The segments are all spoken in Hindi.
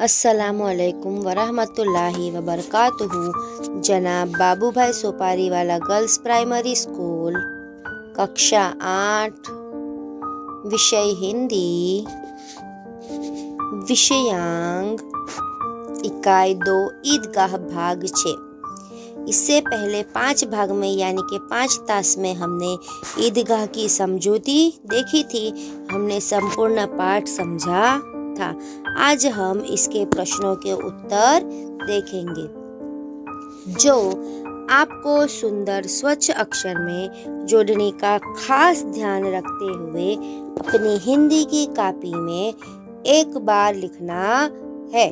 अस्सलामुअलैकुम वरहमतुल्लाहि वबरकातुहू। जनाब बाबूभाई सोपारीवाला गर्ल्स प्राइमरी स्कूल, कक्षा 8, विषय हिंदी, विषयांक इकाई 2, ईदगाह भाग 6। इससे पहले 5 भाग में यानी कि 5 तास में हमने ईदगाह की समझौती देखी थी। हमने संपूर्ण पाठ समझा था। आज हम इसके प्रश्नों के उत्तर देखेंगे, जो आपको सुंदर स्वच्छ अक्षर में जोड़ने का खास ध्यान रखते हुए अपनी हिंदी की कॉपी में एक बार लिखना है।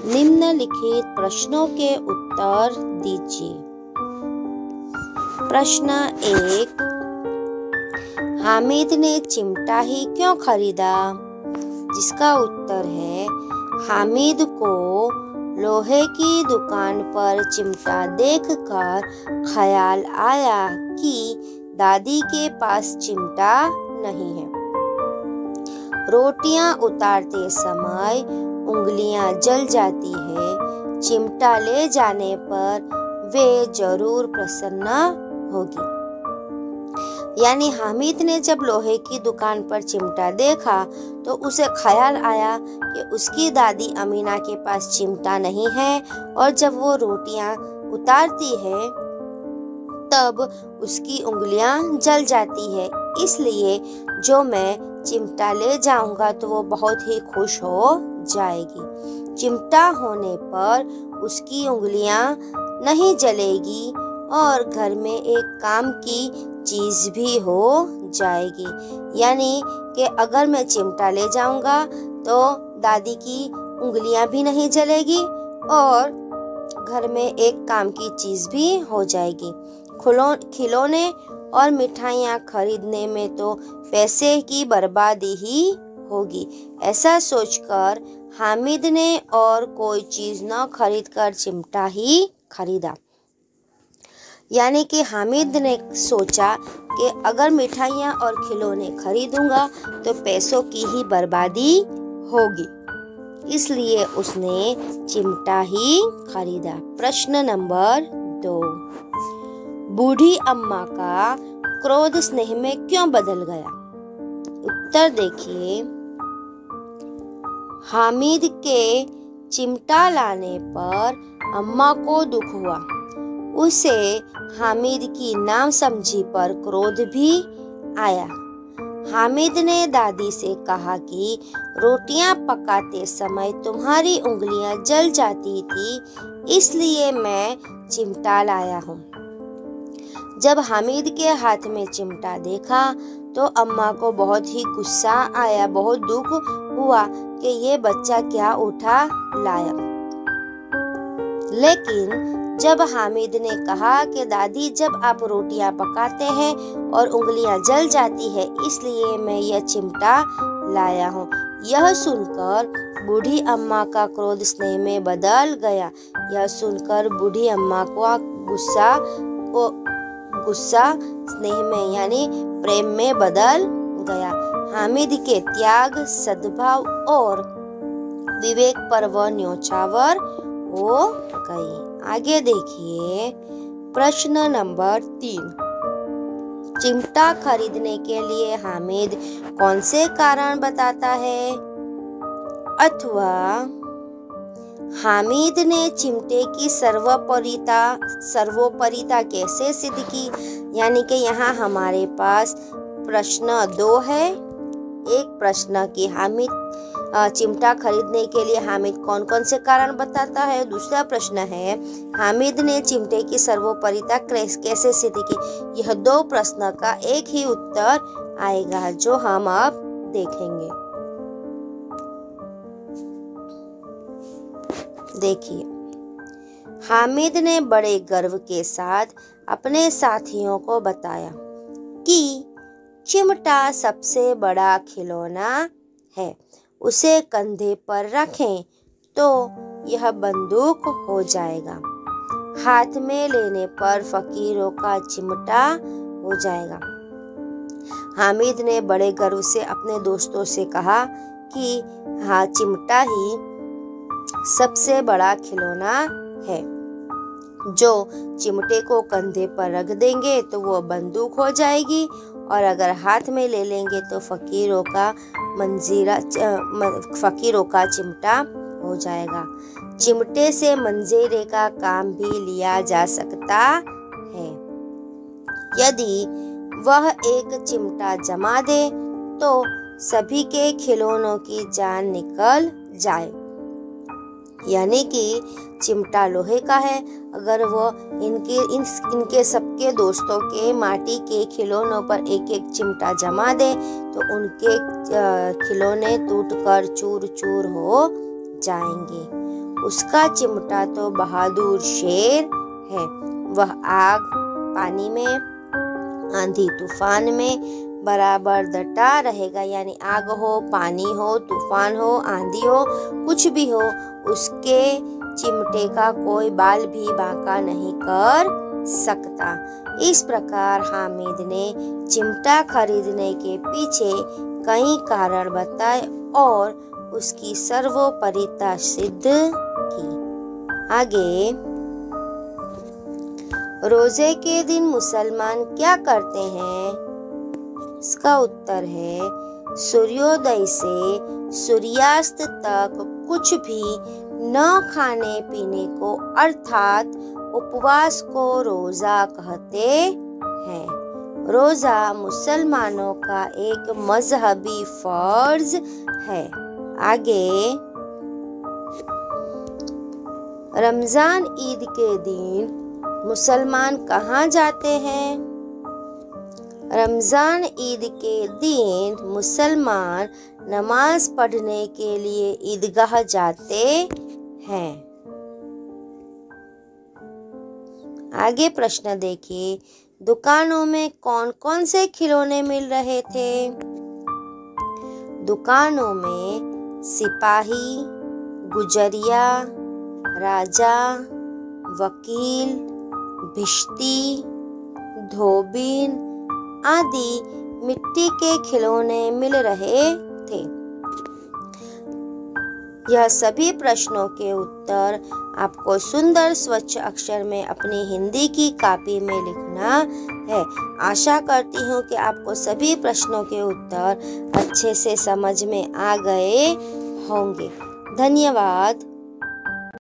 निम्नलिखित प्रश्नों के उत्तर दीजिए। प्रश्न 1, हामिद ने चिमटा ही क्यों खरीदा? जिसका उत्तर है, हामिद को लोहे की दुकान पर चिमटा देखकर ख्याल आया कि दादी के पास चिमटा नहीं है। रोटियां उतारते समय उंगलियां जल जाती है। चिमटा ले जाने पर वे जरूर प्रसन्न होगी। यानी हामिद ने जब लोहे की दुकान पर चिमटा देखा तो उसे ख्याल आया कि उसकी दादी अमीना के पास चिमटा नहीं है, और जब वो रोटियां उतारती है तब उसकी उंगलियां जल जाती है। इसलिए जो मैं चिमटा ले जाऊंगा तो वो बहुत ही खुश हो जाएगी। चिमटा होने पर उसकी उंगलियां नहीं जलेगी और घर में एक काम की चीज भी हो जाएगी। यानी कि अगर मैं चिमटा ले जाऊंगा तो दादी की उंगलियां भी नहीं जलेगी और घर में एक काम की चीज भी हो जाएगी। खिलौने और मिठाइयाँ खरीदने में तो पैसे की बर्बादी ही होगी। ऐसा सोचकर हामिद ने और कोई चीज न खरीदकर चिमटा ही खरीदा। यानी कि हामिद ने सोचा कि अगर मिठाइयाँ और खिलौने खरीदूंगा तो पैसों की ही बर्बादी होगी, इसलिए उसने चिमटा ही खरीदा। प्रश्न नंबर 2, बूढ़ी अम्मा का क्रोध स्नेह में क्यों बदल गया? उत्तर देखिए। हामिद के चिमटा लाने पर अम्मा को दुख हुआ। उसे हामिद की नासमझी पर क्रोध भी आया। हामिद ने दादी से कहा कि रोटियां पकाते समय तुम्हारी उंगलियां जल जाती थी, इसलिए मैं चिमटा लाया हूँ। जब हामिद के हाथ में चिमटा देखा तो अम्मा को बहुत ही गुस्सा आया, बहुत दुख हुआ कि ये बच्चा क्या उठा लाया। लेकिन जब हामिद ने कहा कि दादी, जब आप रोटियां पकाते हैं और उंगलियां जल जाती है, इसलिए मैं यह चिमटा लाया हूँ, यह सुनकर बूढ़ी अम्मा का क्रोध स्नेह में बदल गया। यह सुनकर बूढ़ी अम्मा को गुस्सा स्नेह में यानी प्रेम में बदल गया। हामिद के त्याग, सद्भाव और विवेक पर वह न्योछावर हो गई। आगे देखिए। प्रश्न नंबर 3, चिमटा खरीदने के लिए हामिद कौन से कारण बताता है? अथवा हामिद ने चिमटे की सर्वोपरिता कैसे सिद्ध की? यानी कि यहाँ हमारे पास प्रश्न 2 है। एक प्रश्न कि हामिद चिमटा खरीदने के लिए हामिद कौन कौन से कारण बताता है। दूसरा प्रश्न है, हामिद ने चिमटे की सर्वोपरिता कैसे सिद्ध की। यह 2 प्रश्न का एक ही उत्तर आएगा, जो हम अब देखेंगे। देखिए, हामिद ने बड़े गर्व के साथ अपने साथियों को बताया कि चिमटा सबसे बड़ा खिलौना है। उसे कंधे पर रखें तो यह बंदूक हो जाएगा। हाथ में लेने पर फकीरों का चिमटा हो जाएगा। हामिद ने बड़े गर्व से अपने दोस्तों से कहा कि हाँ, चिमटा ही सबसे बड़ा खिलौना है। जो चिमटे को कंधे पर रख देंगे तो वो बंदूक हो जाएगी, और अगर हाथ में ले लेंगे तो फकीरों का चिमटा हो जाएगा। चिमटे से मंजीरे का काम भी लिया जा सकता है। यदि वह एक चिमटा जमा दे तो सभी के खिलौनों की जान निकल जाए। यानी कि चिमटा लोहे का है, अगर वो इनके सबके दोस्तों के माटी के खिलौनों पर एक एक चिमटा जमा दे तो उनके खिलौने टूटकर चूर चूर हो जाएंगे। उसका चिमटा तो बहादुर शेर है। वह आग पानी में, आंधी तूफान में बराबर डटा रहेगा। यानी आग हो, पानी हो, तूफान हो, आंधी हो, कुछ भी हो, उसके चिमटे का कोई बाल भी बांका नहीं कर सकता। इस प्रकार हामिद ने चिमटा खरीदने के पीछे कई कारण बताए और उसकी सर्वोपरिता सिद्ध की। आगे, रोजे के दिन मुसलमान क्या करते हैं? इसका उत्तर है, सूर्योदय से सूर्यास्त तक कुछ भी न खाने पीने को अर्थात उपवास को रोजा कहते हैं। रोजा मुसलमानों का एक मजहबी फर्ज है। आगे, रमजान ईद के दिन मुसलमान कहाँ जाते हैं? रमजान ईद के दिन मुसलमान नमाज पढ़ने के लिए ईदगाह जाते हैं। आगे प्रश्न देखिए, दुकानों में कौन कौन से खिलौने मिल रहे थे? दुकानों में सिपाही, गुजरिया, राजा, वकील, भिश्ती, धोबिन आदि मिट्टी के खिलौने मिल रहे थे। यह सभी प्रश्नों के उत्तर आपको सुंदर स्वच्छ अक्षर में अपनी हिंदी की कॉपी में लिखना है। आशा करती हूँ कि आपको सभी प्रश्नों के उत्तर अच्छे से समझ में आ गए होंगे। धन्यवाद।